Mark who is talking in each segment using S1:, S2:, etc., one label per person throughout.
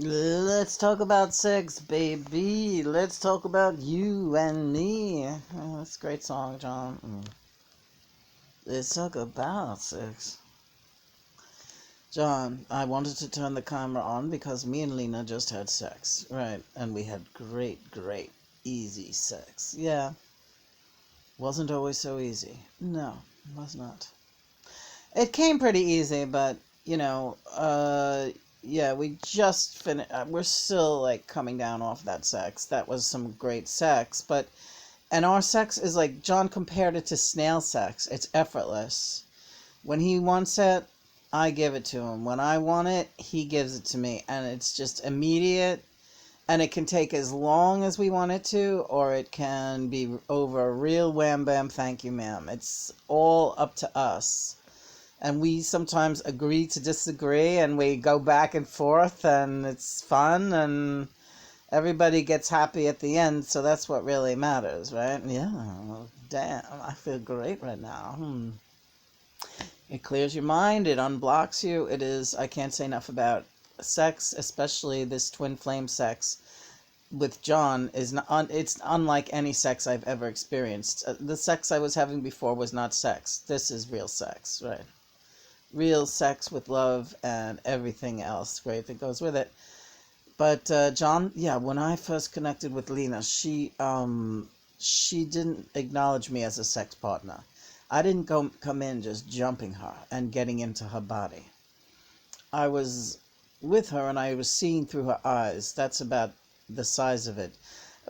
S1: Let's talk about sex, baby. Let's talk about you and me. Oh, that's a great song, John. Let's talk about sex. John, I wanted to turn the camera on because me and Lena just had sex, right? And we had great, easy sex. Yeah, wasn't always so easy. No, it was not. It came pretty easy, but yeah, we just finished. We're still like coming down off that sex. That was some great sex, and our sex is like John compared it to snail sex. It's effortless. When he wants it, I give it to him. When I want it, he gives it to me, and it's just immediate. And it can take as long as we want it to, or it can be over real wham bam, thank you, ma'am. It's all up to us. And we sometimes agree to disagree, and we go back and forth, and it's fun, and everybody gets happy at the end, so that's what really matters, right? Yeah, well, damn, I feel great right now. It clears your mind, it unblocks you. It is, I can't say enough about sex, especially this twin flame sex with John. It's unlike any sex I've ever experienced. The sex I was having before was not sex. This is real sex, right? Real sex with love and everything else great that goes with it. But John, yeah, when I first connected with Lena, she didn't acknowledge me as a sex partner. I didn't come in just jumping her and getting into her body. I was with her and I was seeing through her eyes. That's about the size of it.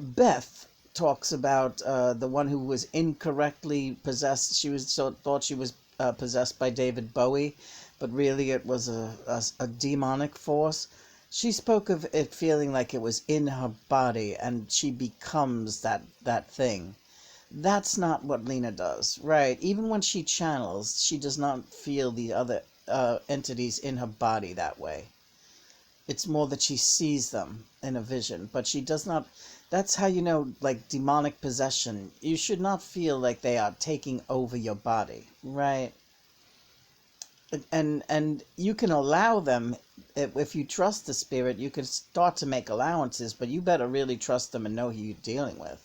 S1: Beth talks about the one who was incorrectly possessed. Thought she was possessed by David Bowie, but really it was a demonic force. She spoke of it feeling like it was in her body, and she becomes that thing. That's not what Lena does, right? Even when she channels, she does not feel the other entities in her body that way. It's more that she sees them in a vision, but she does not. That's how you know, like demonic possession. You should not feel like they are taking over your body, right? And you can allow them if you trust the spirit. You can start to make allowances, but you better really trust them and know who you're dealing with.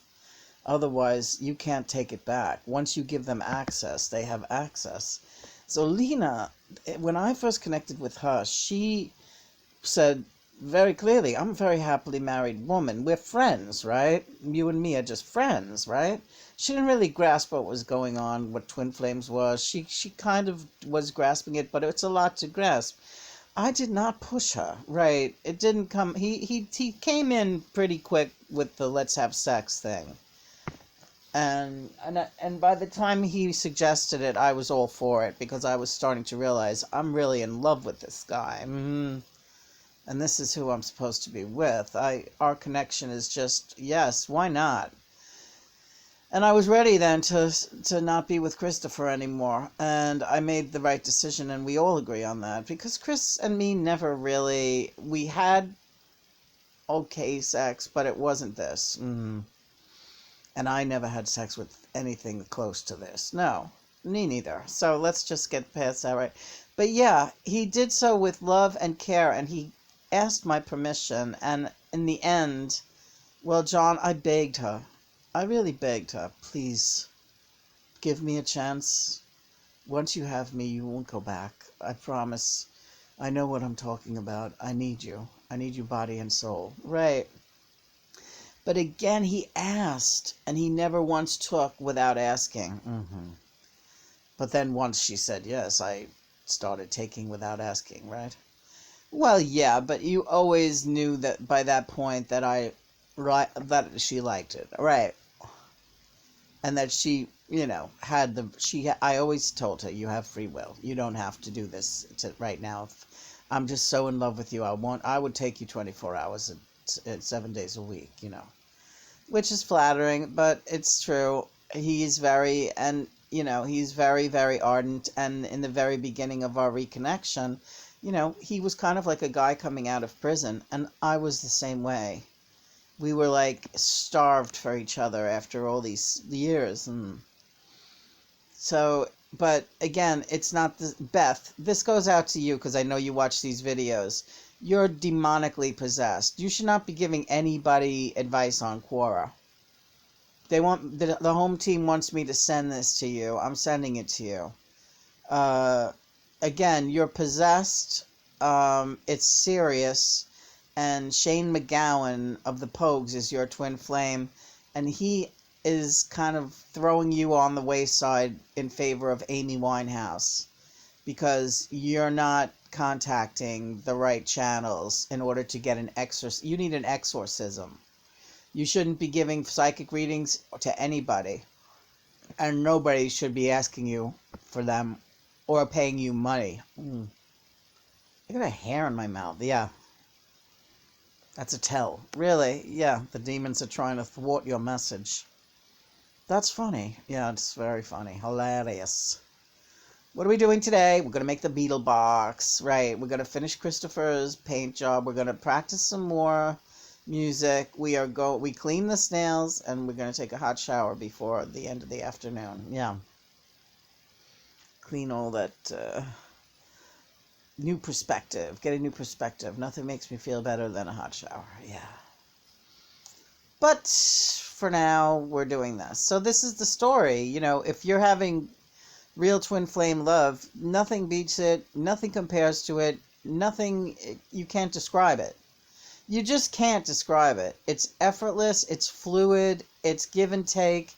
S1: Otherwise, you can't take it back. Once you give them access, they have access. So Lena, when I first connected with her, she said very clearly, I'm a very happily married woman. We're friends, right? You and me are just friends, right? She didn't really grasp what was going on, what twin flames was. She kind of was grasping it, but it's a lot to grasp. I did not push her, right? It didn't come. He came in pretty quick with the let's have sex thing. And by the time he suggested it, I was all for it because I was starting to realize I'm really in love with this guy. And this is who I'm supposed to be with. Our connection is just, yes, why not? And I was ready then to not be with Christopher anymore. And I made the right decision, and we all agree on that. Because Chris and me never really, we had okay sex, but it wasn't this. And I never had sex with anything close to this. No, me neither. So let's just get past that, right? But yeah, he did so with love and care, and he asked my permission. And in the end, well, John, I begged her. I really begged her, please give me a chance. Once you have me, you won't go back. I promise. I know what I'm talking about. I need you. I need you body and soul. Right. But again, he asked, and he never once took without asking. But then once she said yes, I started taking without asking, right? Well, yeah, but you always knew that by that point that that she liked it, right? And that she, had I always told her, you have free will. You don't have to do this right now. I'm just so in love with you. I would take you 24 hours and 7 days a week, which is flattering, but it's true. He's he's very, very ardent. And in the very beginning of our reconnection, he was kind of like a guy coming out of prison, and I was the same way. We were like starved for each other after all these years. And so, but again, it's not Beth, this goes out to you because I know you watch these videos. You're demonically possessed. You should not be giving anybody advice on Quora. They want the home team wants me to send this to you. I'm sending it to you. Again, you're possessed. It's serious. And Shane McGowan of the Pogues is your twin flame, and he is kind of throwing you on the wayside in favor of Amy Winehouse because you're not contacting the right channels in order to get an exorcism. You need an exorcism. You shouldn't be giving psychic readings to anybody, and nobody should be asking you for them or paying you money. I got a hair in my mouth. Yeah. That's a tell. Really? Yeah, the demons are trying to thwart your message. That's funny. Yeah, it's very funny. Hilarious. What are we doing today? We're going to make the beetle box. Right. We're going to finish Christopher's paint job. We're going to practice some more music. We clean the snails, and we're going to take a hot shower before the end of the afternoon. Yeah. Clean all that... new perspective. Get a new perspective. Nothing makes me feel better than a hot shower. Yeah. But for now, we're doing this. So this is the story. You know, if you're having real twin flame love, nothing beats it. Nothing compares to it. Nothing, you can't describe it. You just can't describe it. It's effortless. It's fluid. It's give and take.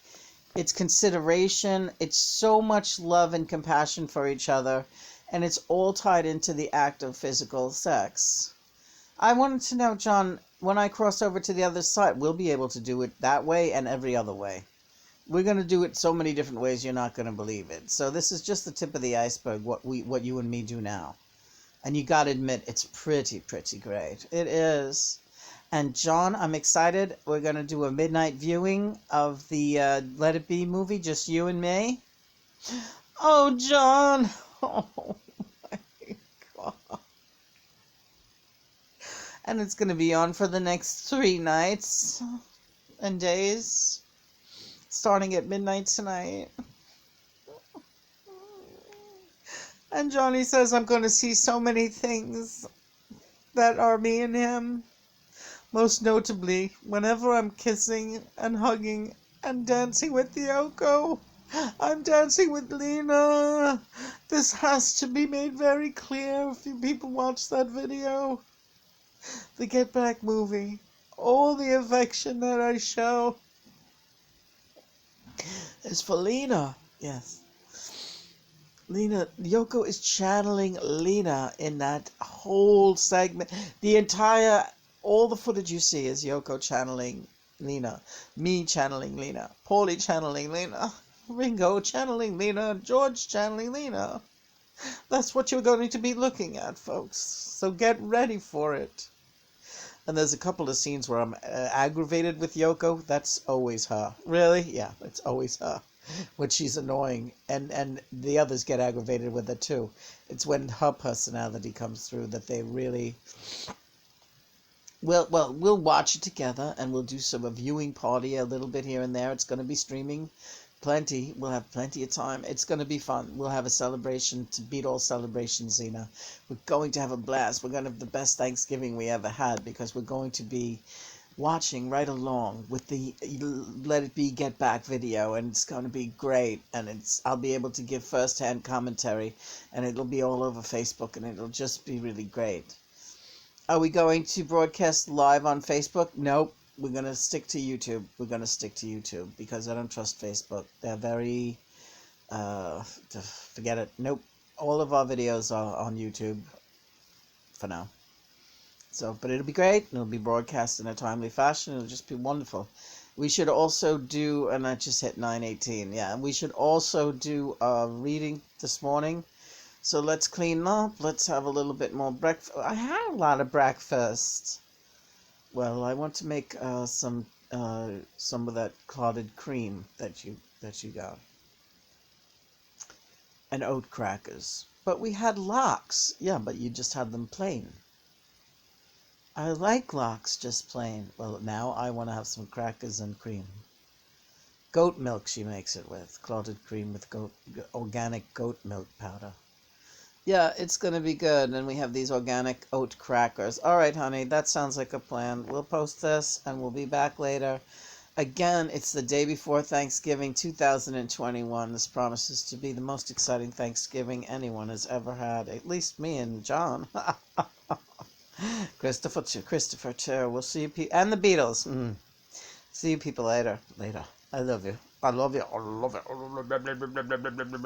S1: It's consideration. It's so much love and compassion for each other. And it's all tied into the act of physical sex. I wanted to know, John, when I cross over to the other side, we'll be able to do it that way and every other way. We're going to do it so many different ways you're not going to believe it. So this is just the tip of the iceberg, what you and me do now. And you got to admit, it's pretty great. It is. And John, I'm excited. We're going to do a midnight viewing of the Let It Be movie, just you and me. Oh, John. Oh, my God. And it's going to be on for the next 3 nights and days, starting at midnight tonight. And Johnny says I'm going to see so many things that are me and him. Most notably, whenever I'm kissing and hugging and dancing with Yoko, I'm dancing with Lena. This has to be made very clear if you people watch that video. The Get Back movie. All the affection that I show is for Lena. Yes. Lena, Yoko is channeling Lena in that whole segment. All the footage you see is Yoko channeling Lena. Me channeling Lena. Paulie channeling Lena. Ringo channeling Lena. George channeling Lena. That's what you're going to be looking at, folks. So get ready for it. And there's a couple of scenes where I'm aggravated with Yoko. That's always her. Really? Yeah, it's always her. When she's annoying. And the others get aggravated with her too. It's when her personality comes through that they really... Well, we'll watch it together, and we'll do a viewing party a little bit here and there. It's going to be streaming plenty. We'll have plenty of time. It's going to be fun. We'll have a celebration to beat all celebrations, Zena. We're going to have a blast. We're going to have the best Thanksgiving we ever had, because we're going to be watching right along with the Let It Be Get Back video, and it's going to be great. And I'll be able to give first-hand commentary, and it'll be all over Facebook, and it'll just be really great. Are we going to broadcast live on Facebook? Nope. We're going to stick to YouTube. We're going to stick to YouTube because I don't trust Facebook. They're very... forget it. Nope. All of our videos are on YouTube for now. So, but it'll be great. It'll be broadcast in a timely fashion. It'll just be wonderful. We should also do... And I just hit 9:18. Yeah. We should also do a reading this morning. So let's clean up. Let's have a little bit more breakfast. I had a lot of breakfast. Well, I want to make some of that clotted cream that you got, and oat crackers. But we had lox. Yeah, but you just had them plain. I like lox just plain. Well, now I want to have some crackers and cream. Goat milk she makes it with. Clotted cream with organic goat milk powder. Yeah, it's going to be good. And we have these organic oat crackers. All right, honey, that sounds like a plan. We'll post this and we'll be back later. Again, it's the day before Thanksgiving 2021. This promises to be the most exciting Thanksgiving anyone has ever had. At least me and John. Christopher too. We'll see you and the Beatles. See you people later. Later. I love you. I love you. I love you.